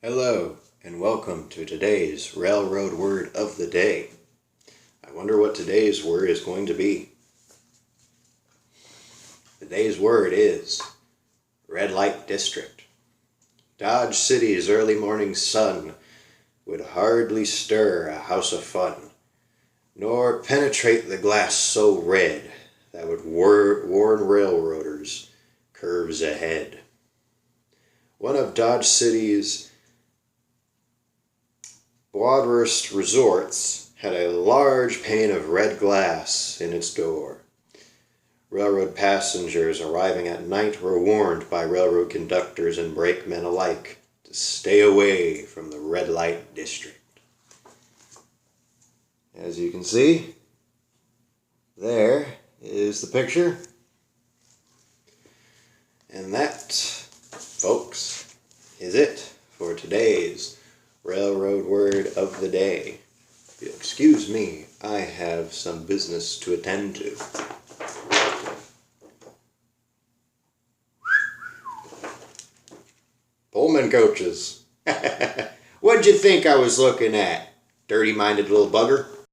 Hello, and welcome to today's Railroad Word of the Day. I wonder what today's word is going to be. Today's word is red light district. Dodge City's early morning sun would hardly stir a house of fun, nor penetrate the glass so red that would warn railroaders curves ahead. One of Dodge City's Broadhurst resorts had a large pane of red glass in its door. Railroad passengers arriving at night were warned by railroad conductors and brakemen alike to stay away from the red light district. As you can see, there is the picture. And that, folks, is it for today's Railroad Word of the Day. If you'll excuse me, I have some business to attend to. Pullman coaches. What'd you think I was looking at? Dirty-minded little bugger?